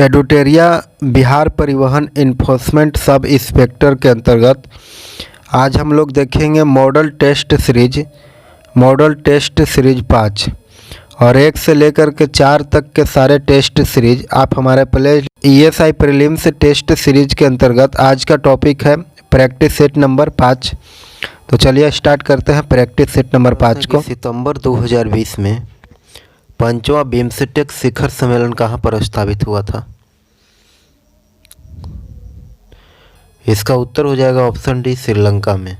एडुटेरिया बिहार परिवहन enforcement sub inspector के अंतर्गत आज हम लोग देखेंगे मॉडल टेस्ट सीरीज 5 और 1 से लेकर के 4 तक के सारे टेस्ट सीरीज आप हमारे play ESI prelims test series के अंतर्गत आज का टॉपिक है प्रैक्टिस सेट नंबर 5। तो चलिए स्टार्ट करते हैं प्रैक्टिस सेट नंबर 5 को। सितंबर 2020 में 5वां बिम्स्टेक शिखर सम्मेलन कहाँ पर स्थापित हुआ था? इसका उत्तर हो जाएगा ऑप्शन डी, श्रीलंका में।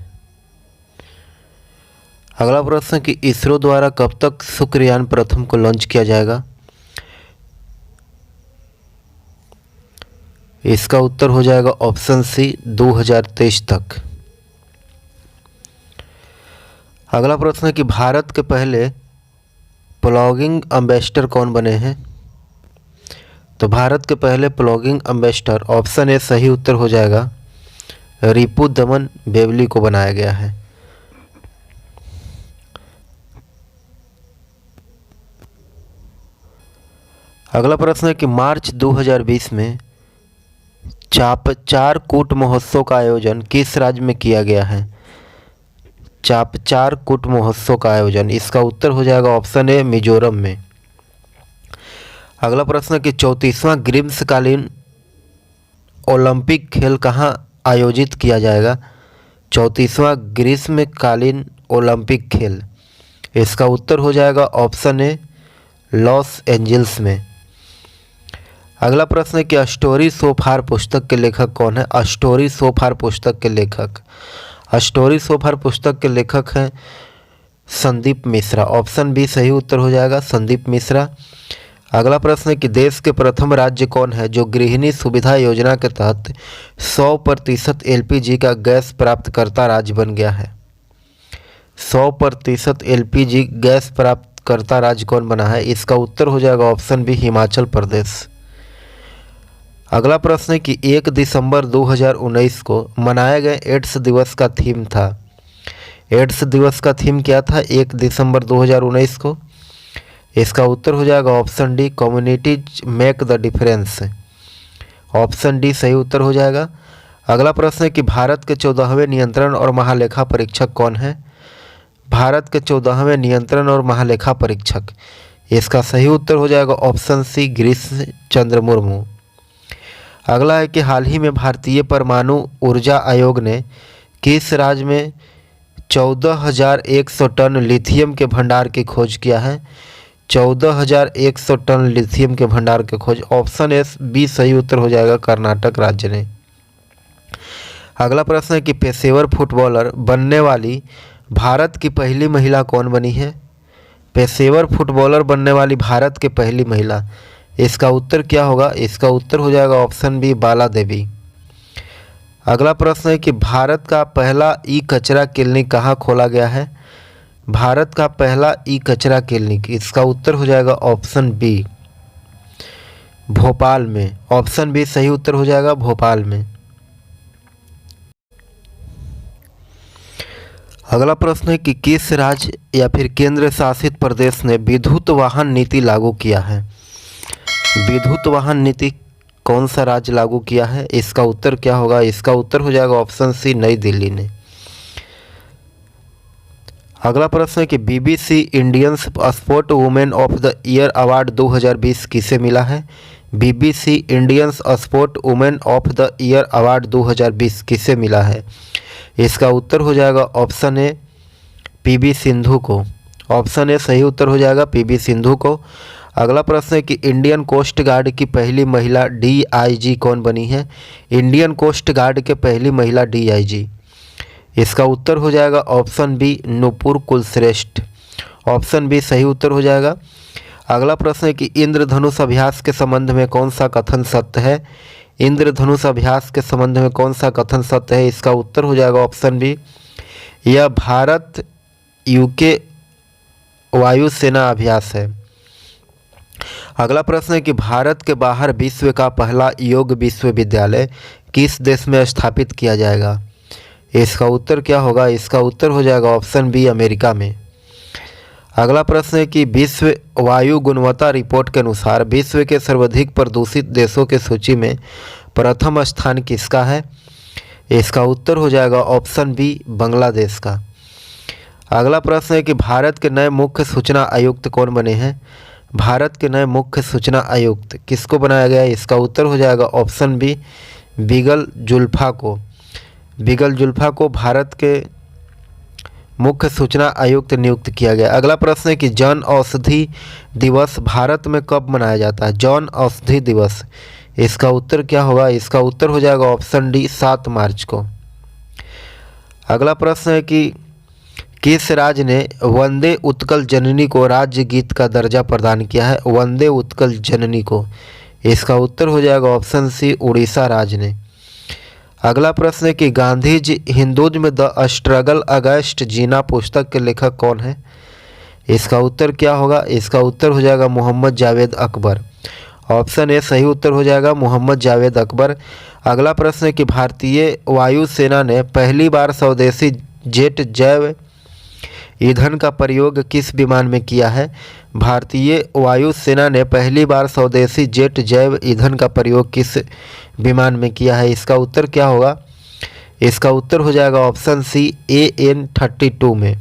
अगला प्रश्न कि इसरो द्वारा कब तक शुक्रयान प्रथम को लॉन्च किया जाएगा? इसका उत्तर हो जाएगा ऑप्शन सी, 2023 तक। अगला प्रश्न है कि भारत के पहले प्लॉगिंग एम्बेसडर कौन बने हैं? तो भारत के पहले प्लॉगिंग एम्बेसडर ऑप्शन ए सही उत्तर हो जाएगा, रिपुदमन बेवली को बनाया गया है। अगला प्रश्न है कि मार्च 2020 में चापचारकूट महोत्सव का आयोजन किस राज्य में किया गया है? चापचारकूट महोत्सव का आयोजन, इसका उत्तर हो जाएगा ऑप्शन ए, मिजोरम में। अगला प्रश्न है कि 34वां ग्रीष्मकालीन ओलंपिक खेल कहाँ आयोजित किया जाएगा? 34वां ग्रीष्मकालीन ओलंपिक खेल, इसका उत्तर हो जाएगा ऑप्शन ए, लॉस एंजल्स में। अगला प्रश्न है कि अ स्टोरी सो फार पुस्तक के लेखक कौन है? अ स्टोरी सो फार पुस्तक के लेखक, अ स्टोरी सो फार पुस्तक के लेखक हैं संदीप मिश्रा। ऑप्शन बी सही उत्तर हो जाएगा, संदीप मिश्रा। अगला प्रश्न है कि देश के प्रथम राज्य कौन है जो गृहिणी सुविधा योजना के तहत 100% LPG का गैस प्राप्तकर्ता राज्य बन गया है? 100% LPG गैस प्राप्तकर्ता राज्य कौन बना है? इसका उत्तर हो जाएगा ऑप्शन बी, हिमाचल प्रदेश। अगला प्रश्न है कि 1 दिसंबर 2019 को मनाए गए एड्स दिवस का थीम था। एड्स दिवस का थीम क्या था 1 दिसंबर 2019 को? इसका उत्तर हो जाएगा option D, communities make the difference. Option D सही उत्तर हो जाएगा। अगला प्रश्न है कि भारत के 14वें नियंत्रण और महालेखा परीक्षक कौन है? भारत के 14वें नियंत्रण और महालेखा परीक्षक, इसका सही उत्तर हो जाएगा ऑप्शन सी, गिरीश चंद्र मुर्मू। अगला है कि हाल ही में भारतीय परमाणु ऊर्जा आयोग ने किस राज्य में 14,100 टन लिथियम के भंडार की खोज किया है? 14,100 टन लिथियम के भंडार की खोज, ऑप्शन एस बी सही उत्तर हो जाएगा, कर्नाटक राज्य ने। अगला प्रश्न है कि पेशेवर फुटबॉलर बनने वाली भारत की पहली महिला कौन बनी है? पेशेवर फुटबॉलर बनने वाली भारत की पहली महिला, इसका उत्तर क्या होगा? इसका उत्तर हो जाएगा ऑप्शन बी, बाला देवी। अगला प्रश्न है कि भारत का पहला ई कचरा क्लिनिक कहाँ खोला गया है? भारत का पहला ई कचरा क्लिनिक, इसका उत्तर हो जाएगा ऑप्शन बी, भोपाल में। ऑप्शन बी सही उत्तर हो जाएगा, भोपाल में। अगला प्रश्न है कि किस राज्य या फिर केंद्र शासित प्रदेश ने विद्युत वाहन नीति लागू किया है? विद्युत वाहन नीति कौन सा राज्य लागू किया है? इसका उत्तर क्या होगा? इसका उत्तर हो जाएगा ऑप्शन सी, नई दिल्ली ने। अगला प्रश्न है कि BBC Indian sport women of the year award 2020 किसे मिला है? BBC Indian sport women of the year award 2020 किसे मिला है? इसका उत्तर हो जाएगा ऑप्शन ए, PV सिंधु को। ऑप्शन ए सही उत्तर हो जाएगा, PV सिंधु को। अगला प्रश्न है कि इंडियन कोस्ट गार्ड की पहली महिला DIG कौन बनी है? इंडियन कोस्ट गार्ड के पहली महिला DIG, इसका उत्तर हो जाएगा option B, Nupur Kulshreshtha. Option B सही उत्तर हो जाएगा। अगला प्रश्न है कि इंद्रधनुष अभ्यास के संबंध में कौन सा कथन सत्य है? इंद्रधनुष अभ्यास के संबंध में कौन सा कथन सत्य है? इसका उत्तर हो जाएगा ऑप्शन बी, यह भारत UK वायुसेना अभ्यास है। अगला प्रश्न है कि भारत के बाहर विश्व का पहला योग विश्वविद्यालय किस देश में स्थापित किया जाएगा? इसका उत्तर क्या होगा? इसका उत्तर हो जाएगा ऑप्शन बी, अमेरिका में। अगला प्रश्न है कि विश्व वायु गुणवत्ता रिपोर्ट के अनुसार विश्व के सर्वाधिक प्रदूषित देशों की सूची में प्रथम स्थान किसका है? इसका उत्तर हो जाएगा ऑप्शन बी, बांग्लादेश का। अगला प्रश्न है कि भारत के नए मुख्य सूचना आयुक्त कौन बने हैं? भारत के नए मुख्य सूचना आयुक्त किसको बनाया गया है? इसका उत्तर हो जाएगा ऑप्शन बी, बिगल जुल्फा को। बिगल जुल्फा को भारत के मुख्य सूचना आयुक्त नियुक्त किया गया। अगला प्रश्न है कि जन औषधि दिवस भारत में कब मनाया जाता है? जन औषधि दिवस, इसका उत्तर क्या होगा? इसका उत्तर हो जाएगा ऑप्शन डी, 7 मार्च को। अगला प्रश्न है कि किस राज्य ने वंदे उत्कल जननी को राज्य गीत का दर्जा प्रदान किया है? वंदे उत्कल जननी को, इसका उत्तर हो जाएगा ऑप्शन सी, उड़ीसा राज्य ने। अगला प्रश्न है कि Gandhi ji हिंदुज़्म the struggle against जीना पुस्तक के लेखक कौन है? इसका उत्तर क्या होगा? इसका उत्तर हो जाएगा मोहम्मद जावेद अकबर। ऑप्शन ए सही उत्तर हो जाएगा, मोहम्मद जावेद अकबर। अगला प्रश्न है कि भारतीय वायुसेना ने पहली बार स्वदेशी जेट जैव ईंधन का प्रयोग किस विमान में किया है? भारतीय वायुसेना ने पहली बार स्वदेशी जेट जैव ईंधन का प्रयोग किस विमान में किया है? इसका उत्तर क्या होगा? इसका उत्तर हो जाएगा ऑप्शन सी, AN-32 में।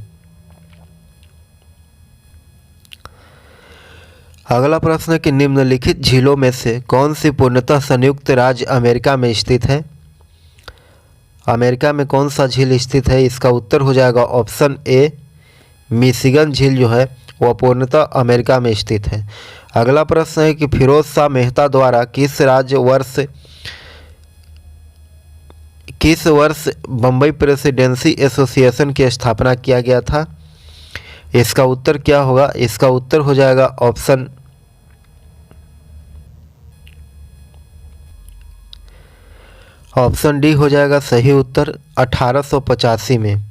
अगला प्रश्न है कि निम्नलिखित झीलों में से कौन सी पूर्णतः संयुक्त राज्य अमेरिका में स्थित है? अमेरिका में कौन सा झील स्थित है? इसका उत्तर हो जाएगा ऑप्शन ए, मिशिगन झील जो है वह पूर्णतः अमेरिका में स्थित है। अगला प्रश्न है कि फिरोज शाह मेहता द्वारा किस वर्ष बम्बई प्रेसिडेंसी एसोसिएशन की स्थापना किया गया था? इसका उत्तर क्या होगा? इसका उत्तर हो जाएगा ऑप्शन डी हो जाएगा सही उत्तर, 1885 में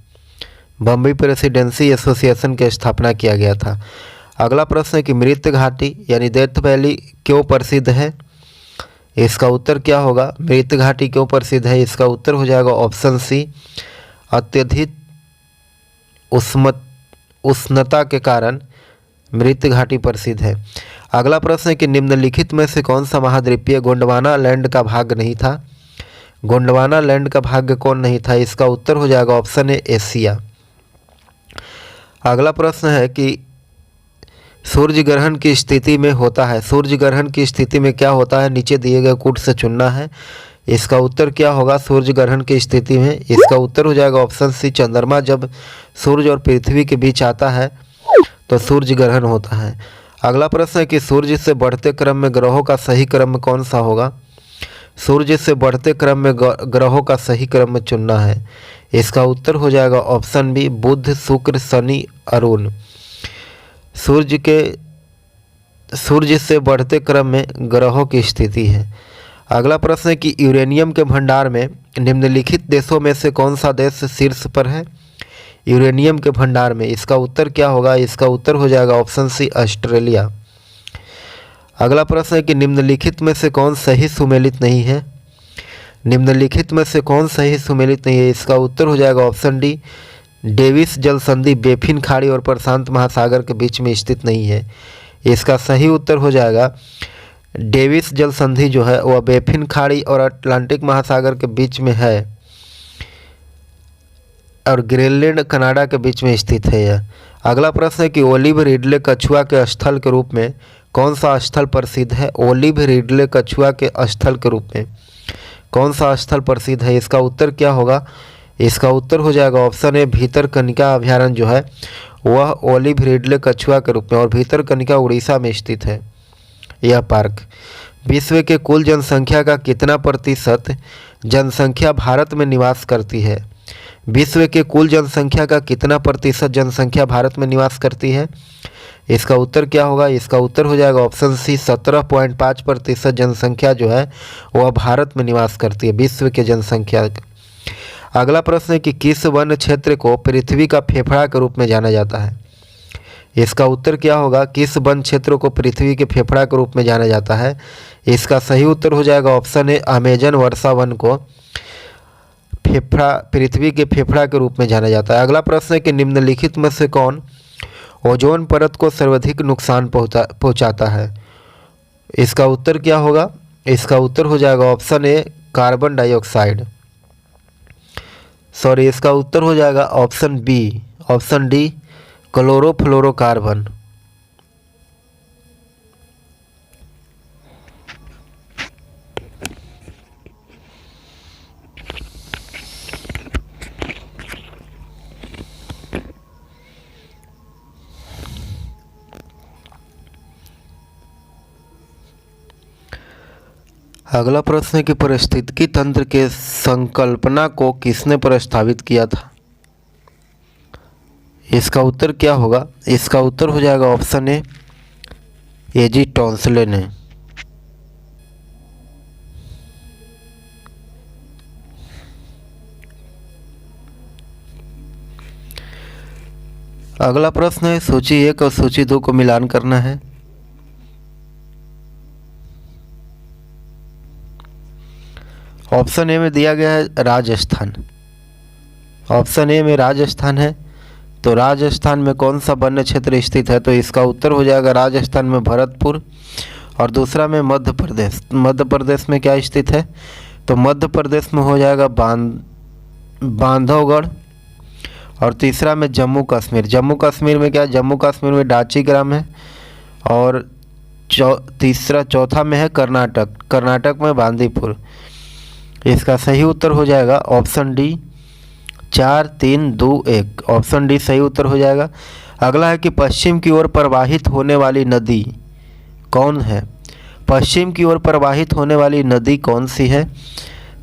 बम्बई प्रेसिडेंसी एसोसिएशन की स्थापना किया गया था। अगला प्रश्न है कि मृत घाटी यानी डेथ वैली क्यों प्रसिद्ध है? इसका उत्तर क्या होगा? मृत घाटी क्यों प्रसिद्ध है? इसका उत्तर हो जाएगा ऑप्शन सी, अत्यधिक उष्णता के कारण मृत घाटी प्रसिद्ध है। अगला प्रश्न है कि निम्नलिखित में से कौन सा महाद्वीपीय गोंडवाना लैंड का भाग नहीं था? गोंडवाना लैंड का भाग कौन नहीं था? इसका उत्तर हो जाएगा ऑप्शन ए, एशिया। अगला प्रश्न है कि सूर्य ग्रहण की स्थिति में होता है, सूर्य ग्रहण की स्थिति में क्या होता है? नीचे दिए गए कूट से चुनना है। इसका उत्तर क्या होगा सूर्य ग्रहण की स्थिति में? इसका उत्तर हो जाएगा ऑप्शन सी, चंद्रमा जब सूर्य और पृथ्वी के बीच आता है तो सूर्य ग्रहण होता है। अगला प्रश्न है कि सूर्य से बढ़ते क्रम में ग्रहों का सही क्रम कौन सा होगा? सूर्य से बढ़ते क्रम में ग्रहों का सही क्रम में चुनना है। इसका उत्तर हो जाएगा ऑप्शन बी, बुध शुक्र शनि अरुण। सूर्य से बढ़ते क्रम में ग्रहों की स्थिति है। अगला प्रश्न है कि यूरेनियम के भंडार में निम्नलिखित देशों में से कौन सा देश शीर्ष पर है? यूरेनियम के भंडार में, इसका उत्तर क्या होगा? इसका उत्तर हो जाएगा ऑप्शन सी, ऑस्ट्रेलिया। अगला प्रश्न है कि निम्नलिखित में से कौन सही सुमेलित नहीं है? निम्नलिखित में से कौन सही सुमेलित नहीं है? इसका उत्तर हो जाएगा ऑप्शन डी, डेविस जल संधि बेफिन खाड़ी और प्रशांत महासागर के बीच में स्थित नहीं है। इसका सही उत्तर हो जाएगा डेविस जल संधि जो है वह बेफिन खाड़ी और अटलांटिक महासागर के बीच में है और ग्रीनलैंड कनाडा के बीच में स्थित है यह। अगला प्रश्न है कि ओलिव रिडले कछुआ के स्थल के रूप में कौन सा स्थल प्रसिद्ध है? ओलिव रिडले कछुआ के स्थल के रूप में कौन सा स्थल प्रसिद्ध है? इसका उत्तर क्या होगा? इसका उत्तर हो जाएगा ऑप्शन ए, भीतरकनिका अभ्यारण्य जो है वह ओलिव रिडले कछुआ के रूप में, और भीतरकनिका उड़ीसा में स्थित है यह पार्क। विश्व के कुल जनसंख्या का कितना प्रतिशत जनसंख्या भारत में निवास करती है? विश्व के कुल जनसंख्या का कितना प्रतिशत जनसंख्या भारत में निवास करती है? इसका उत्तर क्या होगा? इसका उत्तर हो जाएगा ऑप्शन सी, 17.5% जनसंख्या जो है वह भारत में निवास करती है विश्व के जनसंख्या। अगला प्रश्न है कि किस वन क्षेत्र को पृथ्वी का फेफड़ा के रूप में जाना जाता है? इसका उत्तर क्या होगा? किस वन क्षेत्र को पृथ्वी के फेफड़ा के रूप में जाना जाता है? इसका सही उत्तर हो जाएगा ऑप्शन ए, अमेजन वर्षा वन को पृथ्वी के फेफड़ा के रूप में जाना जाता है। अगला प्रश्न है कि निम्नलिखित में से कौन ओजोन परत को सर्वाधिक नुकसान पहुंचाता है? इसका उत्तर क्या होगा? इसका उत्तर हो जाएगा option A carbon dioxide. Sorry, इसका उत्तर हो जाएगा option B, option D chlorofluorocarbon. अगला प्रश्न है कि पारिस्थितिकी तंत्र के संकल्पना को किसने प्रस्तावित किया था? इसका उत्तर क्या होगा? इसका उत्तर हो जाएगा ऑप्शन ए एजी टॉन्सले ने। अगला प्रश्न है सूची 1 और सूची 2 को मिलान करना है। ऑप्शन ए में दिया गया है राजस्थान। ऑप्शन ए में राजस्थान है, तो राजस्थान में कौन सा वन्य क्षेत्र स्थित है? तो इसका उत्तर हो जाएगा राजस्थान में भरतपुर। और दूसरा में मध्य प्रदेश। मध्य प्रदेश में क्या स्थित है? तो मध्य प्रदेश में हो जाएगा बांधवगढ़। और तीसरा में जम्मू कश्मीर। जम्मू कश्मीर में क्या? जम्मू कश्मीर में डाची ग्राम है। और चौथा में है कर्नाटक। कर्नाटक में बांदीपुर। इसका सही उत्तर हो जाएगा ऑप्शन डी 4, 3, 2, 1। ऑप्शन डी सही उत्तर हो जाएगा। अगला है कि पश्चिम की ओर प्रवाहित होने वाली नदी कौन है? पश्चिम की ओर प्रवाहित होने वाली नदी कौन सी है?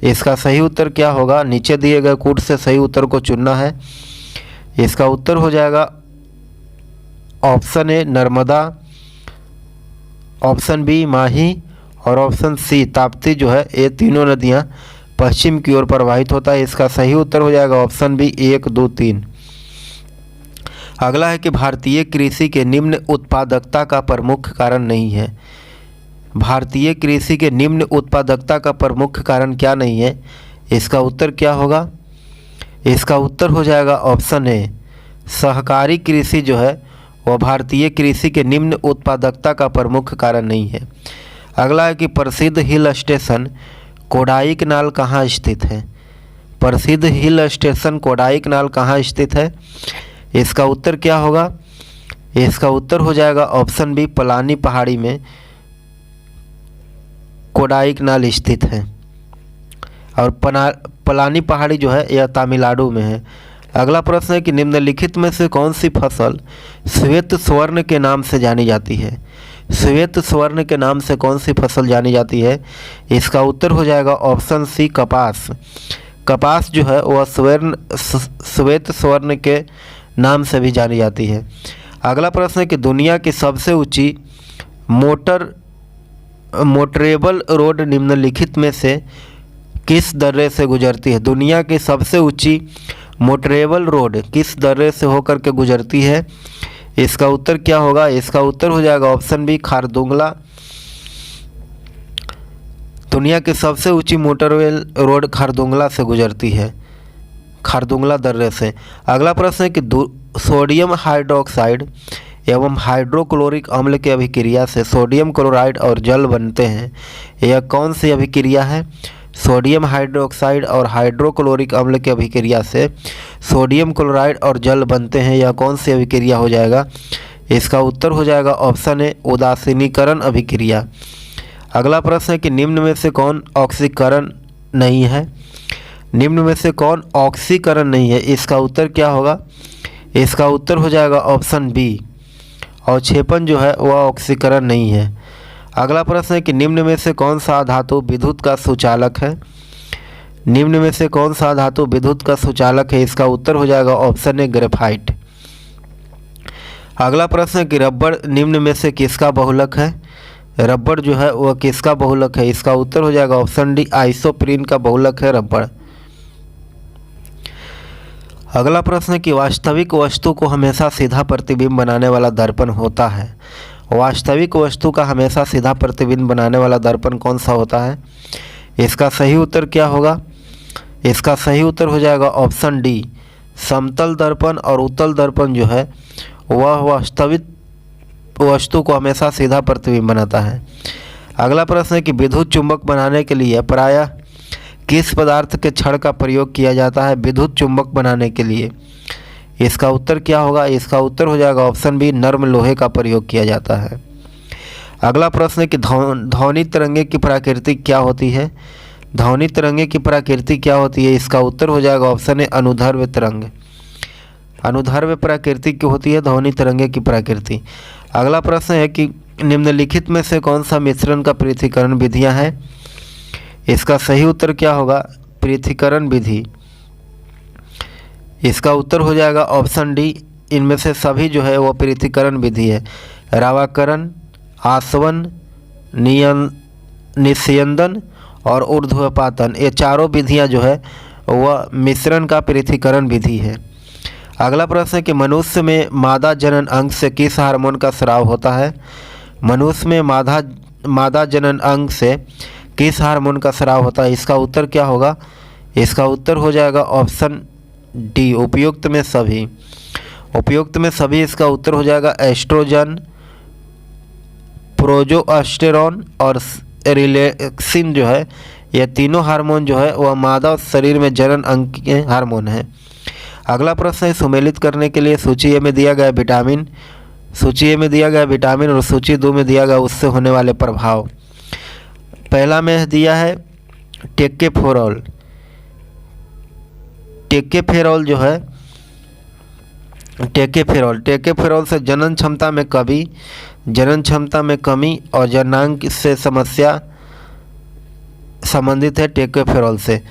इसका सही उत्तर क्या होगा? नीचे दिए गए कूट से सही उत्तर को चुनना है। इसका उत्तर हो जाएगा option A Narmada, option B Mahi और ऑप्शन सी ताप्ती जो है, ये तीनों नदियां पश्चिम की ओर प्रवाहित होता है। इसका सही उत्तर हो जाएगा ऑप्शन बी 1, 2, 3। अगला है कि भारतीय कृषि के निम्न उत्पादकता का प्रमुख कारण नहीं है। भारतीय कृषि के निम्न उत्पादकता का प्रमुख कारण क्या नहीं है? इसका उत्तर क्या होगा? इसका उत्तर हो जाएगा ऑप्शन ए सहकारी कृषि जो है वह भारतीय कृषि के निम्न उत्पादकता का प्रमुख कारण नहीं है। अगला है कि प्रसिद्ध हिल स्टेशन कोडाईकनाल कहाँ स्थित है? प्रसिद्ध हिल स्टेशन कोडाईकनाल कहाँ स्थित है? इसका उत्तर क्या होगा? इसका उत्तर हो जाएगा ऑप्शन बी पलानी पहाड़ी में कोडाईकनाल स्थित है। और पलानी पहाड़ी जो है यह तमिलनाडु में है। अगला प्रश्न है कि निम्नलिखित में से कौन सी फसल श्वेत स्वर्ण के नाम से जानी जाती है? श्वेत स्वर्ण के नाम से कौन सी फसल जानी जाती है? इसका उत्तर हो जाएगा ऑप्शन सी कपास। कपास जो है वह श्वेत स्वर्ण के नाम से भी जानी जाती है। अगला प्रश्न है कि दुनिया की सबसे ऊंची मोटरेबल रोड निम्नलिखित में से किस दर्रे से गुजरती है? दुनिया की सबसे ऊंची मोटरेबल रोड किस दर्रे से होकर के गुजरती है? इसका उत्तर क्या होगा? इसका उत्तर हो जाएगा ऑप्शन बी खारदुंगला। दुनिया की सबसे ऊंची मोटरवेल रोड खारदुंगला से गुजरती है, खारदुंगला दर्रे से। अगला प्रश्न है कि सोडियम हाइड्रोक्साइड एवं हाइड्रोक्लोरिक अम्ल की अभिक्रिया से सोडियम क्लोराइड और जल बनते हैं। यह कौन सी अभिक्रिया है? सोडियम हाइड्रोक्साइड और हाइड्रोक्लोरिक अम्ल की अभिक्रिया से सोडियम क्लोराइड और जल बनते हैं। यह कौन सी अभिक्रिया हो जाएगा? इसका उत्तर हो जाएगा ऑप्शन ए उदासीनीकरण अभिक्रिया। अगला प्रश्न है कि निम्न में से कौन ऑक्सीकरण नहीं है? निम्न में से कौन ऑक्सीकरण नहीं है? इसका उत्तर क्या होगा? इसका उत्तर हो जाएगा ऑप्शन बी अवक्षेपण जो है वह ऑक्सीकरण नहीं है। अगला प्रश्न है कि निम्न में से कौन सा धातु विद्युत का सुचालक है? निम्न में से कौन सा धातु विद्युत का सुचालक है? इसका उत्तर हो जाएगा ऑप्शन ए ग्रेफाइट। अगला प्रश्न है कि रबड़ निम्न में से किसका बहुलक है? रबड़ जो है वह किसका बहुलक है? इसका उत्तर हो जाएगा ऑप्शन डी आइसोप्रीन का बहुलक है रबड़। अगला प्रश्न है कि वास्तविक वस्तु को हमेशा सीधा प्रतिबिंब बनाने वाला दर्पण होता है। वास्तविक वस्तु का हमेशा सीधा प्रतिबिंब बनाने वाला दर्पण कौन सा होता है? इसका सही उत्तर क्या होगा? इसका सही उत्तर हो जाएगा ऑप्शन डी समतल दर्पण और उत्तल दर्पण जो है वह वास्तविक वस्तु को हमेशा सीधा प्रतिबिंब बनाता है। अगला प्रश्न है कि विद्युत चुंबक बनाने के लिए प्रायः किस पदार्थ के छड़ का प्रयोग किया जाता है विद्युत चुंबक बनाने के लिए? इसका उत्तर क्या होगा? इसका उत्तर हो जाएगा ऑप्शन बी, नर्म लोहे का प्रयोग किया जाता है। अगला प्रश्न है कि ध्वनि तरंगे की प्रकृति क्या होती है? ध्वनि तरंगे की प्रकृति क्या होती है? इसका उत्तर हो जाएगा ऑप्शन ए, अनुदैर्ध्य तरंग। अनुदैर्ध्य प्रकृति की होती है ध्वनि तरंगे की प्रकृति। अगला प्रश्न है कि निम्नलिखित में से कौन सा मिश्रण का पृथक्करण विधियां हैं? इसका सही उत्तर क्या होगा? पृथक्करण विधि। इसका उत्तर हो जाएगा ऑप्शन डी, इनमें से सभी जो है वो पृथक्करण विधि है। रावाकरण, आसवन, निस्यंदन और ऊर्ध्वपातन, ये चारों विधियां जो है वह मिश्रण का पृथक्करण विधि है। अगला प्रश्न है कि मनुष्य में मादा जनन अंग से किस हार्मोन का स्राव होता है? मनुष्य में मादा जनन अंग से किस हार्मोन का स्राव होता है? इसका उत्तर क्या होगा? इसका उत्तर हो जाएगा ऑप्शन डी, उपयुक्त में सभी। उपयुक्त में सभी इसका उत्तर हो जाएगा एस्ट्रोजन, प्रोजेस्टेरॉन और रिलैक्सिन जो है, ये तीनों हार्मोन जो है वह मादा शरीर में जनन अंग के हार्मोन है। अगला प्रश्न है सुमेलित करने के लिए सूची ए में दिया गया विटामिन, सूची ए में दिया गया विटामिन और सूची 2 में दिया गया उससे होने वाले प्रभाव। पहला में दिया है टेक्केफेरोल। टेक्केफेरोल जो है, टेक्केफेरोल से जनन क्षमता में कमी और जननांग से समस्या संबंधित है टेक्केफेरोल से।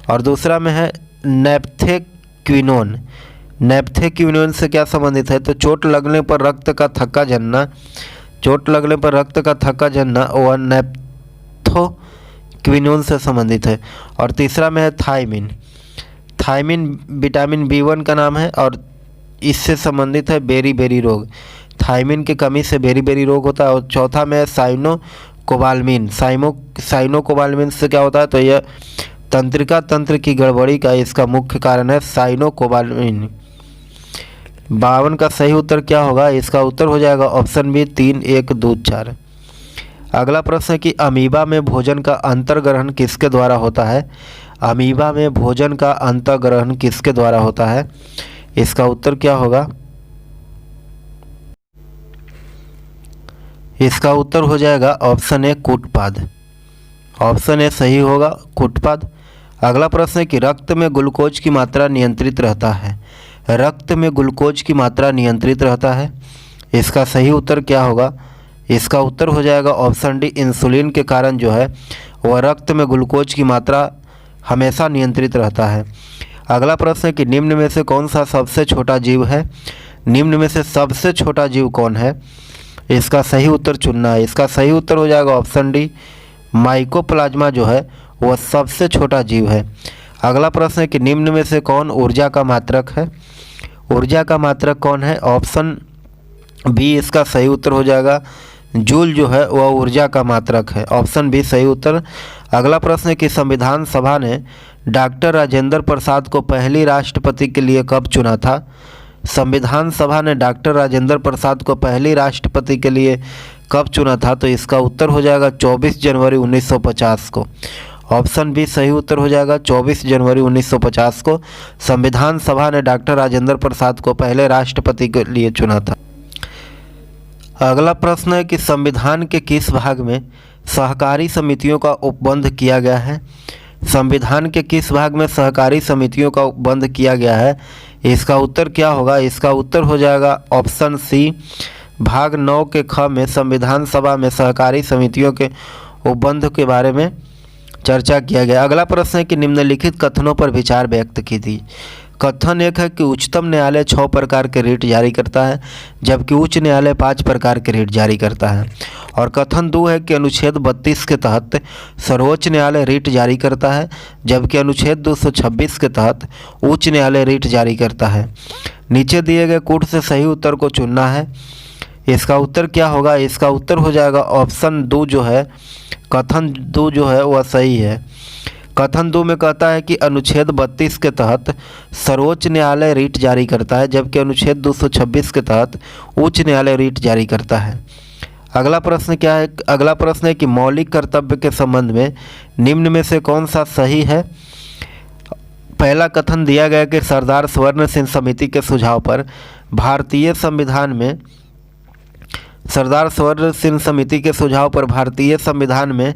और दूसरा में है नैप्थेक्विनोन। नैप्थेक्विनोन से क्या संबंधित है? तो चोट लगने पर रक्त का थक्का जमना वह नैप्थेक्विनोन से संबंधित है। और तीसरा में है थायमिन। थायमिन विटामिन B1 का नाम है और इससे संबंधित है बेरी रोग। थायमिन की कमी से बेरी रोग होता है। और चौथा में है साइनोकोबालामिन। साइनोकोबालामिन से क्या होता है? तो यह तंत्रिका तंत्र की गड़बड़ी का इसका मुख्य कारण है साइनोकोबालामिन। 52 का सही उत्तर क्या होगा? इसका उत्तर हो जाएगा ऑप्शन बी, 3, 1, 2, 4। अगला प्रश्न है कि अमीबा में भोजन का अंतर्ग्रहण किसके द्वारा होता है? अमीबा में भोजन का अंतर्ग्रहण किसके द्वारा होता है? इसका उत्तर क्या होगा? इसका उत्तर हो जाएगा ऑप्शन ए, कूटपाद। ऑप्शन ए सही होगा, कूटपाद। अगला प्रश्न है कि रक्त में ग्लूकोज की मात्रा नियंत्रित रहता है। रक्त में ग्लूकोज की मात्रा नियंत्रित रहता है, इसका सही उत्तर क्या होगा? इसका उत्तर हो जाएगा ऑप्शन डी, इंसुलिन के कारण जो है वह रक्त में ग्लूकोज की मात्रा हमेशा नियंत्रित रहता है। अगला प्रश्न है कि निम्न में से कौन सा सबसे छोटा जीव है? निम्न में से सबसे छोटा जीव कौन है? इसका सही उत्तर चुनना है। इसका सही उत्तर हो जाएगा ऑप्शन डी, माइकोप्लाज्मा जो है वह सबसे छोटा जीव है। अगला प्रश्न है कि निम्न में से कौन ऊर्जा का मात्रक है? ऊर्जा का मात्रक कौन है? ऑप्शन बी इसका सही उत्तर हो जाएगा, जूल जो है वह ऊर्जा का मात्रक है। ऑप्शन बी सही उत्तर। अगला प्रश्न है कि संविधान सभा ने डॉक्टर राजेंद्र प्रसाद को पहली राष्ट्रपति के लिए कब चुना था? संविधान सभा ने डॉक्टर राजेंद्र प्रसाद को पहली राष्ट्रपति के लिए कब चुना था? तो इसका उत्तर हो जाएगा 24 जनवरी 1950 को। ऑप्शन बी सही उत्तर हो जाएगा, 24 जनवरी 1950 को संविधान सभा ने डॉक्टर राजेंद्र प्रसाद को पहले राष्ट्रपति के लिए चुना था। अगला प्रश्न है कि संविधान के किस भाग में सहकारी समितियों का उपबंध किया गया है? संविधान के किस भाग में सहकारी समितियों का उपबंध किया गया है? इसका उत्तर क्या होगा? इसका उत्तर हो जाएगा ऑप्शन सी, भाग 9 के ख में संविधान सभा में सहकारी समितियों के उपबंध के बारे में चर्चा किया गया। अगला प्रश्न है कि निम्नलिखित कथनों पर विचार व्यक्त कीजिए। कथन एक है कि उच्चतम न्यायालय 6 प्रकार के रिट जारी करता है, जबकि उच्च न्यायालय 5 प्रकार के रिट जारी करता है। और कथन 2 है कि अनुच्छेद 32 के तहत सर्वोच्च न्यायालय रिट जारी करता है, जबकि अनुच्छेद 226 के तहत उच्च न्यायालय रिट जारी करता है। नीचे दिए गए कूट से सही उत्तर को चुनना है। इसका उत्तर क्या होगा? इसका उत्तर हो जाएगा ऑप्शन 2 जो है, कथन 2 जो है वह सही है। कथन 2 में कहता है कि अनुच्छेद 32 के तहत सर्वोच्च न्यायालय रिट जारी करता है, जबकि अनुच्छेद 226 के तहत उच्च न्यायालय रिट जारी करता है। अगला प्रश्न क्या है? अगला प्रश्न है कि मौलिक कर्तव्य के संबंध में निम्न में से कौन सा सही है? पहला कथन दिया गया कि सरदार स्वर्ण सिंह समिति के सुझाव पर भारतीय संविधान में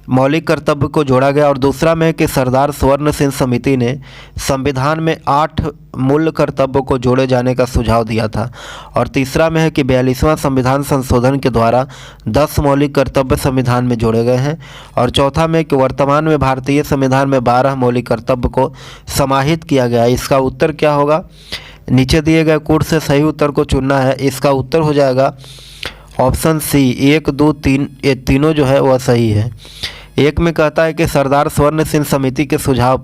मौलिक कर्तव्य को जोड़ा गया, और दूसरा में कि सरदार स्वर्ण सिंह समिति ने संविधान में 8 मूल कर्तव्यों को जोड़े जाने का सुझाव दिया था, और तीसरा में है कि 42वां संविधान संशोधन के द्वारा 10 मौलिक कर्तव्य संविधान में जोड़े गए हैं, और चौथा में कि वर्तमान में भारतीय संविधान में 12 मौलिक कर्तव्य को समाहित किया गया है। इसका उत्तर क्या होगा? नीचे दिए गए कोड से सही उत्तर को चुनना है। इसका उत्तर हो जाएगा ऑप्शन सी, 1, 2, 3, ये तीनों जो है वह सही है। एक में कहता है कि सरदार स्वर्ण सिंह समिति के सुझाव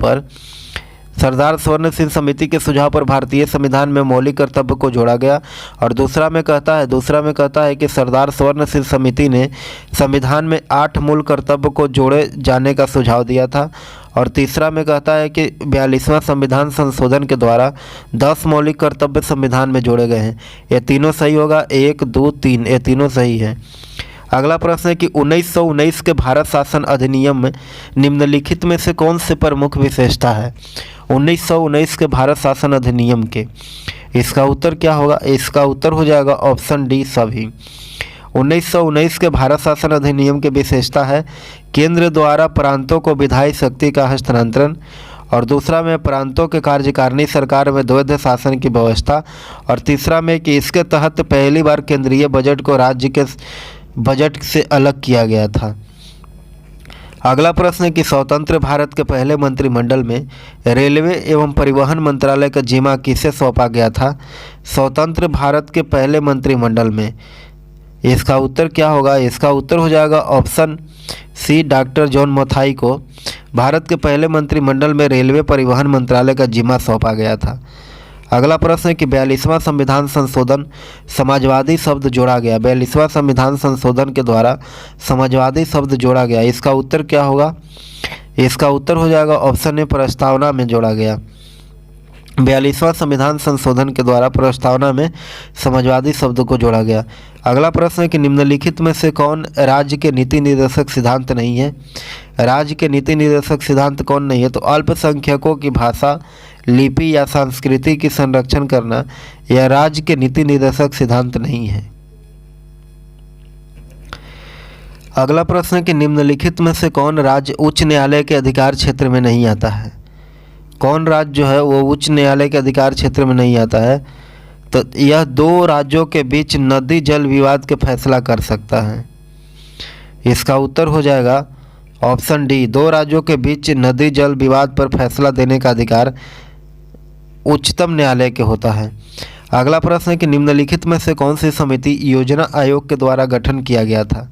पर भारतीय संविधान में मौलिक कर्तव्य को जोड़ा गया, और दूसरा में कहता है कि सरदार स्वर्ण सिंह समिति ने संविधान में 8 मूल कर्तव्य को जोड़े जाने का सुझाव दिया था, और तीसरा में कहता है कि 42वां संविधान संशोधन के द्वारा 10 मौलिक कर्तव्य संविधान में जोड़े गए हैं। ये तीनों सही होगा, 1, 2, 3 ये तीनों सही है। अगला प्रश्न है कि 1919 के भारत शासन अधिनियम में निम्नलिखित में से कौन से प्रमुख विशेषता है? 1919 के भारत शासन अधिनियम के, इसका उत्तर क्या होगा? इसका उत्तर हो जाएगा ऑप्शन डी, सभी। 1919 के भारत शासन अधिनियम की विशेषता है केंद्र द्वारा प्रांतों को विधायी शक्ति का हस्तांतरण, और दूसरा में प्रांतों के कार्यकारिणी सरकार में द्वैध शासन की व्यवस्था, और तीसरा में कि इसके तहत पहली बार केंद्रीय बजट को राज्य के बजट से अलग किया गया था। अगला प्रश्न है कि स्वतंत्र भारत के पहले मंत्रिमंडल में रेलवे एवं परिवहन मंत्रालय का जिम्मा किसे सौंपा गया था? स्वतंत्र भारत के पहले मंत्रिमंडल में, इसका उत्तर क्या होगा? इसका उत्तर हो जाएगा option C, doctor John Mathai को भारत के पहले मंत्रिमंडल में रेलवे परिवहन मंत्रालय का जिम्मा सौंपा गया था। अगला प्रश्न है कि 42वां संविधान संशोधन समाजवादी शब्द जोड़ा गया, 42वां संविधान संशोधन के द्वारा समाजवादी शब्द जोड़ा गया, इसका उत्तर क्या होगा? इसका उत्तर हो जाएगा ऑप्शन ए, प्रस्तावना में जोड़ा गया। 42वां संविधान संशोधन के द्वारा प्रस्तावना में समाजवादी शब्द को जोड़ा गया। अगला प्रश्न है कि निम्नलिखित में से कौन राज्य के नीति निर्देशक सिद्धांत नहीं है? राज्य के नीति निर्देशक सिद्धांत कौन नहीं है? तो अल्पसंख्यकों की भाषा, लिपि या संस्कृति की संरक्षण करना यह राज्य के नीति निर्देशक सिद्धांत नहीं है। अगला प्रश्न है कि निम्नलिखित में से कौन राज्य उच्च न्यायालय के अधिकार क्षेत्र में नहीं आता है? कौन राज्य जो है वो उच्च न्यायालय के अधिकार क्षेत्र में नहीं आता है? तो यह 2 राज्यों के बीच नदी जल विवाद के फैसला कर सकता है। इसका उत्तर हो जाएगा ऑप्शन डी, 2 राज्यों के बीच नदी जल विवाद पर फैसला देने का अधिकार उच्चतम न्यायालय के होता है। अगला प्रश्न है कि निम्नलिखित में से कौन सी समिति योजना आयोग के द्वारा गठन किया गया था?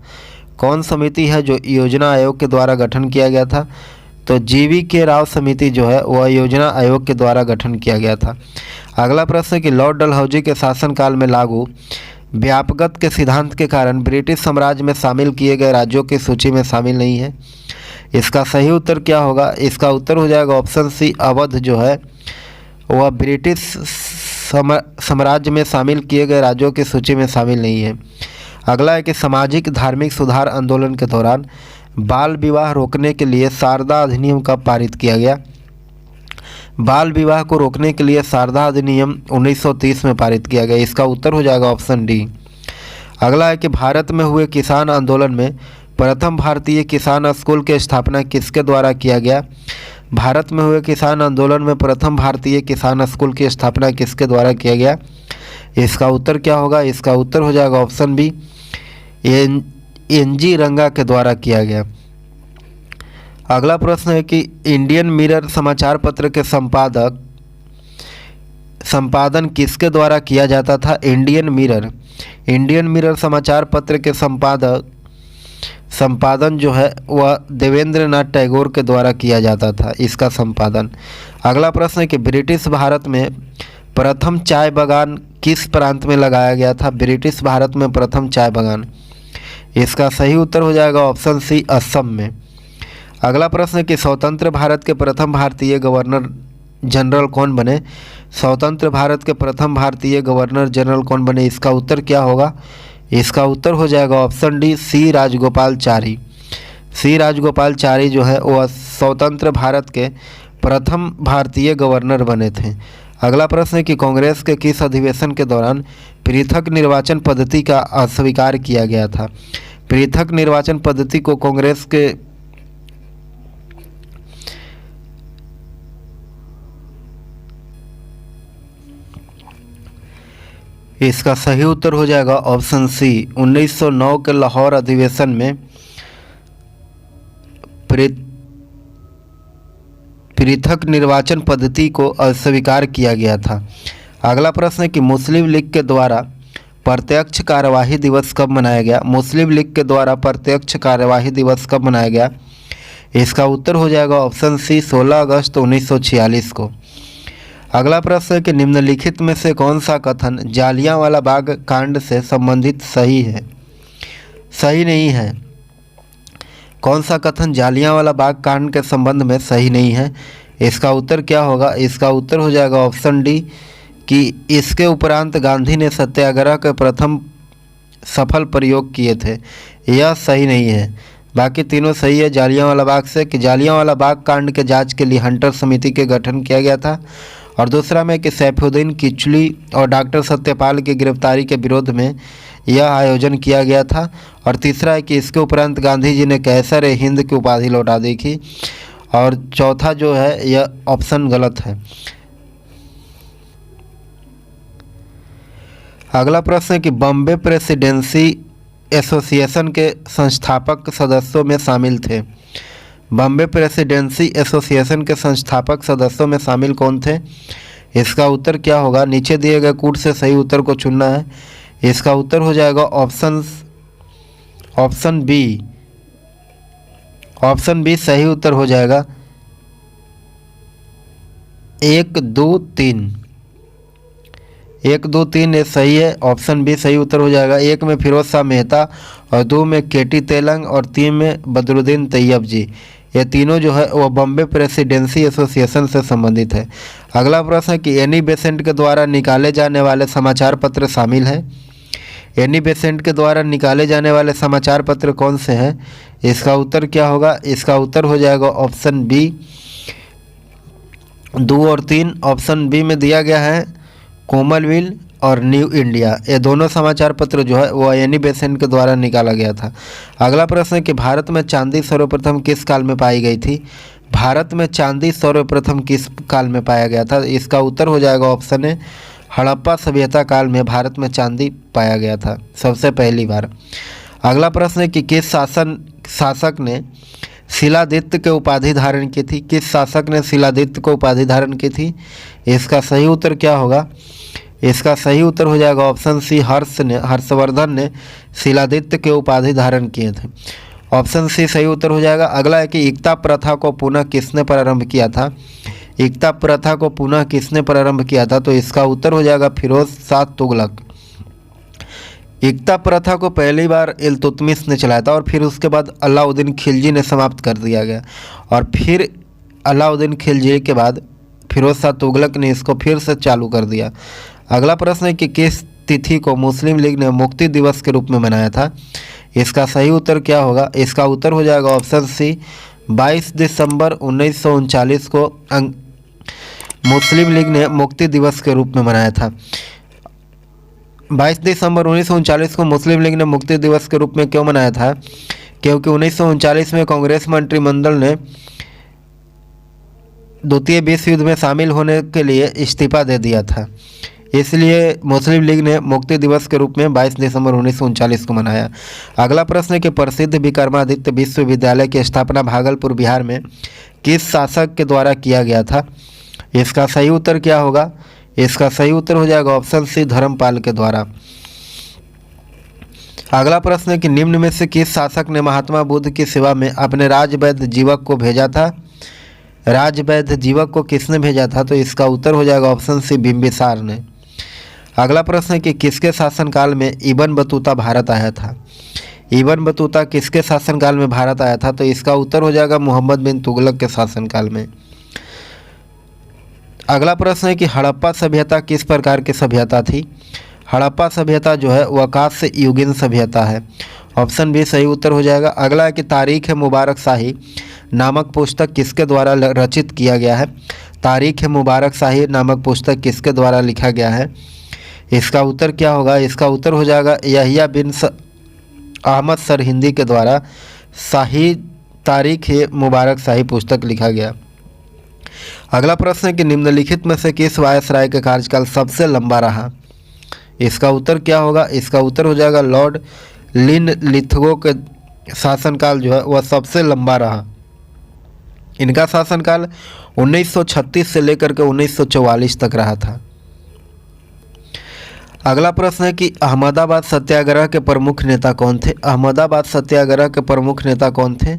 कौन समिति है जो योजना आयोग के द्वारा गठन किया गया था? तो GV राव समिति जो है वह योजना आयोग के द्वारा गठन किया गया था। अगला प्रश्न है कि लॉर्ड डलहौजी के शासनकाल में लागू व्यापकता के सिद्धांत के कारण ब्रिटिश साम्राज्य में शामिल किए गए राज्यों की सूची में शामिल नहीं है। इसका सही उत्तर क्या होगा? इसका उत्तर हो जाएगा ऑप्शन सी, अवध जो है वह ब्रिटिश साम्राज्य में शामिल किए गए राज्यों की सूची में शामिल नहीं है। अगला है कि सामाजिक धार्मिक सुधार आंदोलन के दौरान बाल विवाह रोकने के लिए शारदा अधिनियम कब पारित किया गया? बाल विवाह को रोकने के लिए शारदा अधिनियम 1930 में पारित किया गया। इसका उत्तर हो जाएगा ऑप्शन डी। अगला है कि भारत में हुए किसान आंदोलन में प्रथम भारतीय किसान स्कूल की स्थापना किसके द्वारा किया गया? भारत में हुए किसान आंदोलन में प्रथम भारतीय किसान स्कूल की स्थापना किसके द्वारा किया गया? इसका उत्तर क्या होगा? इसका उत्तर हो जाएगा ऑप्शन बी, NG रंगा के द्वारा किया गया। अगला प्रश्न है कि इंडियन मिरर समाचार पत्र के संपादन किसके द्वारा किया जाता था? इंडियन मिरर समाचार पत्र के संपादन जो है वह देवेंद्र नाथ टैगोर के द्वारा किया जाता था, इसका संपादन। अगला प्रश्न है कि ब्रिटिश भारत में प्रथम चाय बागान किस प्रांत में लगाया गया था? ब्रिटिश भारत में प्रथम चाय बागान, इसका सही उत्तर हो जाएगा ऑप्शन सी, असम में। अगला प्रश्न है कि स्वतंत्र भारत के प्रथम भारतीय गवर्नर जनरल कौन बने। स्वतंत्र भारत के प्रथम भारतीय गवर्नर जनरल कौन बने, इसका उत्तर क्या होगा। इसका उत्तर हो जाएगा ऑप्शन डी, सी राजगोपालचारी। सी राजगोपालचारी जो है वह स्वतंत्र भारत के प्रथम भारतीय गवर्नर बने थे। अगला प्रश्न है कि कांग्रेस के किस अधिवेशन के दौरान पृथक निर्वाचन पद्धति का अस्वीकार किया गया था। पृथक निर्वाचन पद्धति को कांग्रेस के इसका सही उत्तर हो जाएगा ऑप्शन सी, 1909 के लाहौर अधिवेशन में पृथक निर्वाचन पद्धति को अस्वीकार किया गया था। अगला प्रश्न है कि मुस्लिम लीग के द्वारा प्रत्यक्ष कार्यवाही दिवस कब मनाया गया। मुस्लिम लीग के द्वारा प्रत्यक्ष कार्यवाही दिवस कब मनाया गया, इसका उत्तर हो जाएगा ऑप्शन सी, 16 अगस्त 1946 को। अगला प्रश्न है कि निम्नलिखित में से कौन सा कथन जालियांवाला बाग कांड से संबंधित सही है, सही नहीं है। कौन सा कथन जालियांवाला बाग कांड के संबंध में सही नहीं है, इसका उत्तर क्या होगा। इसका उत्तर हो जाएगा ऑप्शन डी कि इसके उपरांत गांधी ने सत्याग्रह के प्रथम सफल प्रयोग किए थे, यह सही नहीं है। बाकी तीनों सही है जालियांवाला बाग से कि जालियांवाला बाग कांड के जांच के लिए हंटर समिति के गठन किया गया था, और दूसरा में कि सैफुद्दीन किचलू और डॉक्टर सत्यपाल की गिरफ्तारी के विरोध में यह आयोजन किया गया था, और तीसरा है कि इसके उपरांत गांधी जी ने कैसर ए हिंद की उपाधि लौटा दी थी, और चौथा जो है यह ऑप्शन गलत है। अगला प्रश्न है कि बॉम्बे प्रेसिडेंसी एसोसिएशन के संस्थापक सदस्यों में शामिल थे। बॉम्बे प्रेसिडेंसी एसोसिएशन के संस्थापक सदस्यों में शामिल कौन थे, इसका उत्तर क्या होगा। नीचे दिए गए कूट से सही उत्तर को चुनना है। इसका उत्तर हो जाएगा ऑप्शन बी। ऑप्शन बी सही उत्तर हो जाएगा। 1, 2, 3 1, 2, 3 ये सही है। ऑप्शन बी सही उत्तर हो जाएगा। 1 में फिरोज शाह मेहता, और 2 में केटी तेलंग, और 3 में बदरुद्दीन तैयब जी। ये तीनों जो है वो बॉम्बे प्रेसिडेंसी एसोसिएशन से संबंधित है। अगला प्रश्न है कि एनी बेसेंट के द्वारा निकाले जाने वाले समाचार पत्र शामिल हैं। एनी बेसेंट के द्वारा निकाले जाने वाले समाचार पत्र कौन से हैं, इसका उत्तर क्या होगा। इसका उत्तर हो जाएगा ऑप्शन बी, 2 और 3। ऑप्शन बी में दिया गया है कोमलविल और न्यू इंडिया, ये दोनों समाचार पत्र जो है वो एनी बेसेंट के द्वारा निकाला गया था। अगला प्रश्न है कि भारत में चांदी सर्वप्रथम किस काल में पाई गई थी। भारत में चांदी सर्वप्रथम किस काल में पाया गया था, इसका उत्तर हो जाएगा ऑप्शन ए, हड़प्पा सभ्यता काल में भारत में चांदी पाया गया था सबसे पहली बार। अगला प्रश्न है कि किस शासक ने शिलादित्य के उपाधि धारण की थी। किस शासक ने शिलादित्य को उपाधि धारण की थी, इसका सही उत्तर क्या होगा। इसका सही उत्तर हो जाएगा ऑप्शन सी, हर्षवर्धन ने शिलादित्य के उपाधि धारण किए थे। ऑप्शन सी सही उत्तर हो जाएगा। अगला है कि एकता प्रथा को पुनः किसने प्रारंभ किया था। एकता प्रथा को पुनः किसने प्रारंभ किया था, तो इसका उत्तर हो जाएगा फिरोज शाह तुगलक। एकता प्रथा को पहली बार इल्तुतमिश ने चलाया था, और फिर उसके बाद अलाउद्दीन खिलजी ने समाप्त कर दिया गया, और फिर अलाउद्दीन खिलजी के बाद फिरोज शाह तुगलक ने इसको फिर से चालू कर दिया। अगला प्रश्न है कि किस तिथि को मुस्लिम लीग ने मुक्ति दिवस के रूप में मनाया था, इसका सही उत्तर क्या होगा। इसका उत्तर हो जाएगा ऑप्शन सी, 22 दिसंबर 1939 को मुस्लिम लीग ने मुक्ति दिवस के रूप में मनाया था। 22 दिसंबर 1939 को मुस्लिम लीग ने मुक्ति दिवस के रूप में क्यों मनाया था, क्योंकि 1939 में कांग्रेस मंत्रिमंडल ने द्वितीय विश्व युद्ध में शामिल होने के लिए इस्तीफा दे दिया था, इसलिए मुस्लिम लीग ने मुक्ति दिवस के रूप में 22 दिसंबर 1939 को मनाया। अगला प्रश्न है कि प्रसिद्ध विक्रमादित्य विश्वविद्यालय की स्थापना भागलपुर बिहार में किस शासक के द्वारा किया गया था, इसका सही उत्तर क्या होगा। इसका सही उत्तर हो जाएगा ऑप्शन सी, धर्मपाल के द्वारा। अगला प्रश्न है कि निम्न में से किस शासक ने महात्मा बुद्ध की सेवा में अपने राजवैद्य जीवक को भेजा था। राजवैद्य जीवक को किसने भेजा था, तो इसका उत्तर हो जाएगा ऑप्शन सी, बिंबिसार ने। अगला प्रश्न है कि किसके शासनकाल में इब्न बतूता भारत आया था। इब्न बतूता किसके शासनकाल में भारत आया था? तो इसका उत्तर हो जाएगा मोहम्मद बिन तुगलक के शासनकाल में। अगला प्रश्न है कि हड़प्पा सभ्यता किस प्रकार की सभ्यता थी? हड़प्पा सभ्यता जो है वह कांस्य युगीन सभ्यता है। ऑप्शन बी सही उत्तर हो जाएगा। अगला है कि तारीख मुबारक शाही नामक पुस्तक किसके द्वारा रचित किया गया है? तारीख मुबारक शाही नामक पुस्तक किसके द्वारा लिखा गया है? इसका उत्तर क्या होगा? इसका उत्तर हो जाएगा यहिया बिन अहमद सरहिंदी के द्वारा शाही तारीख मुबारक शाही पुस्तक लिखा गया। अगला प्रश्न है कि निम्नलिखित में से किस वायसराय का कार्यकाल सबसे लंबा रहा? इसका उत्तर क्या होगा? इसका उत्तर हो जाएगा लॉर्ड लिनलिथगो के शासनकाल जो है वह सबसे लंबा रहा। इनका शासनकाल 1936 से लेकर के 1944 तक रहा था। अगला प्रश्न है कि अहमदाबाद सत्याग्रह के प्रमुख नेता कौन थे? अहमदाबाद सत्याग्रह के प्रमुख नेता कौन थे?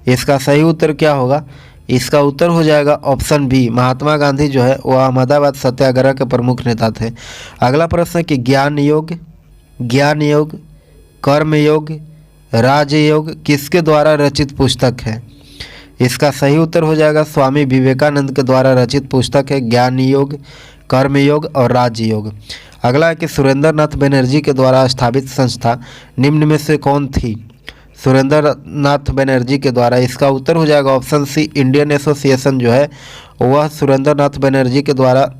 इसका सही उत्तर क्या होगा? इसका उत्तर हो जाएगा ऑप्शन बी महात्मा गांधी जो है वह अहमदाबाद सत्याग्रह के प्रमुख नेता थे। अगला प्रश्न है कि ज्ञान योग, कर्म योग, राजयोग किसके द्वारा रचित पुस्तक है? इसका सही उत्तर हो जाएगा स्वामी विवेकानंद के द्वारा रचित पुस्तक है ज्ञान योग, कर्म योग और राजयोग। अगला है कि सुरेंद्र नाथ बनर्जी के द्वारा स्थापित संस्था निम्न में से कौन थी? सुरेंद्र नाथ बनर्जी के द्वारा, इसका उत्तर हो जाएगा ऑप्शन सी इंडियन एसोसिएशन जो है वह सुरेंद्र नाथ बनर्जी के द्वारा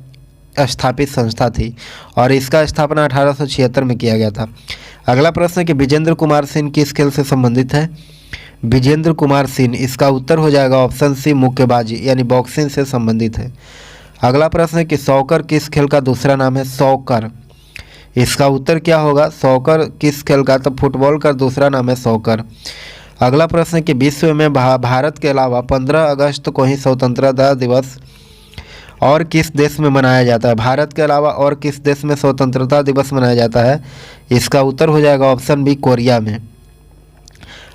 स्थापित संस्था थी और इसका स्थापना 1876 में किया गया था। अगला प्रश्न है कि विजेंद्र कुमार सिंह किस खेल से संबंधित है? विजेंद्र कुमार सिंह, इसका उत्तर हो जाएगा ऑप्शन सी मुक्केबाजी यानी बॉक्सिंग से संबंधित है। अगला प्रश्न है कि सॉकर किस खेल का दूसरा नाम है? सॉकर, इसका उत्तर क्या होगा? सॉकर किस खेल का? तो फुटबॉल का दूसरा नाम है सॉकर। अगला प्रश्न है कि विश्व में भारत के अलावा 15 अगस्त को ही स्वतंत्रता दिवस और किस देश में मनाया जाता है? भारत के अलावा और किस देश में स्वतंत्रता दिवस मनाया जाता है? इसका उत्तर हो जाएगा ऑप्शन बी कोरिया में।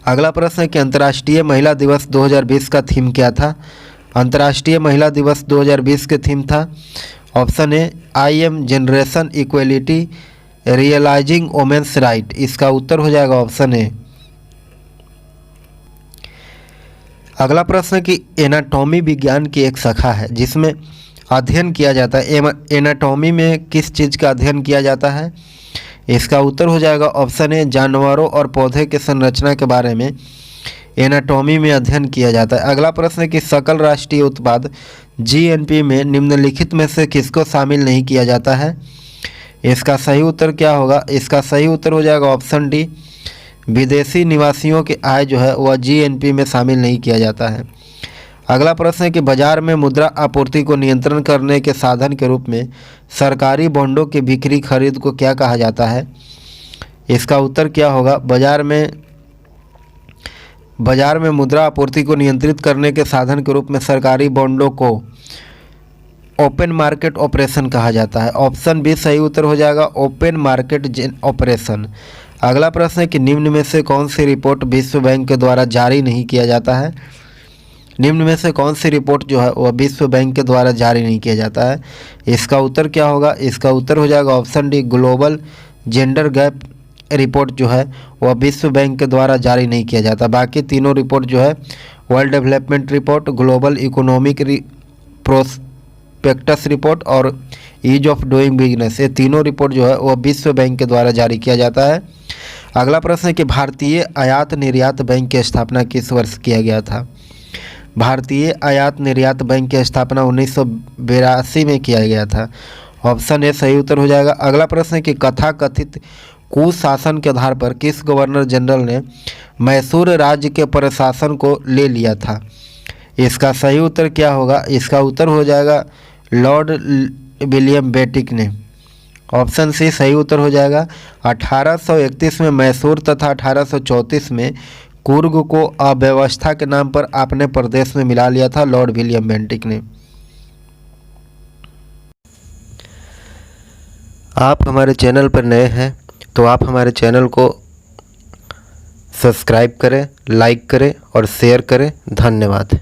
अगला प्रश्न है कि अंतर्राष्ट्रीय महिला दिवस 2020 का थीम क्या था? अंतर्राष्ट्रीय महिला दिवस 2020 के थीम था option A I am generation equality realising women's right. इसका उत्तर हो जाएगा ऑप्शन ए। अगला प्रश्न है कि एनाटॉमी विज्ञान की एक शाखा है जिसमें अध्ययन किया जाता है। एनाटॉमी में किस चीज़ का अध्ययन किया जाता है? इसका उत्तर हो जाएगा ऑप्शन ए जानवरों और पौधे के संरचना के बारे में एनाटॉमी में अध्ययन किया जाता है। अगला प्रश्न है कि सकल राष्ट्रीय उत्पाद जीएनपी में निम्नलिखित में से किसको शामिल नहीं किया जाता है? इसका सही उत्तर क्या होगा? इसका सही उत्तर हो जाएगा ऑप्शन डी विदेशी निवासियों की आय जो है वह जीएनपी में शामिल नहीं किया जाता है। अगला प्रश्न है कि बाजार में मुद्रा आपूर्ति को नियंत्रण करने के साधन के रूप में सरकारी बॉन्डों की बिक्री खरीद को क्या कहा जाता है? इसका उत्तर क्या होगा? बाजार में मुद्रा आपूर्ति को नियंत्रित करने के साधन के रूप में सरकारी बॉन्डों को ओपन मार्केट ऑपरेशन कहा जाता है। ऑप्शन बी सही उत्तर हो जाएगा ओपन मार्केट ऑपरेशन। अगला प्रश्न है कि निम्न में से कौन सी रिपोर्ट विश्व बैंक के द्वारा जारी नहीं किया जाता है? निम्न में से कौन सी रिपोर्ट जो है वह विश्व बैंक के द्वारा जारी नहीं किया जाता है? इसका उत्तर क्या होगा? इसका उत्तर हो जाएगा option D global gender gap report जो है वह विश्व बैंक के द्वारा जारी नहीं किया जाता। बाकी तीनों रिपोर्ट जो है world development report, global economic prospectus report और ईज ऑफ डूइंग बिजनेस, ये तीनों रिपोर्ट जो है वह विश्व बैंक के द्वारा जारी किया जाता है। अगला प्रश्न है कि भारतीय आयात निर्यात बैंक की स्थापना किस वर्ष किया गया था? भारतीय आयात निर्यात बैंक की स्थापना 1982 में किया गया था। ऑप्शन ए सही उत्तर हो जाएगा। अगला प्रश्न है कि कथाकथित कुशासन के आधार पर किस गवर्नर जनरल ने मैसूर राज्य के प्रशासन को ले लिया था? इसका सही उत्तर क्या होगा? इसका उत्तर हो जाएगा लॉर्ड विलियम बेंटिक ने। ऑप्शन सी सही उत्तर हो जाएगा। 1831 में मैसूर तथा 1834 में कुर्ग को अव्यवस्था के नाम पर अपने प्रदेश में मिला लिया था लॉर्ड विलियम बेंटिक ने। आप हमारे चैनल पर नए हैं तो आप हमारे चैनल को सब्सक्राइब करें, लाइक करें और शेयर करें। धन्यवाद।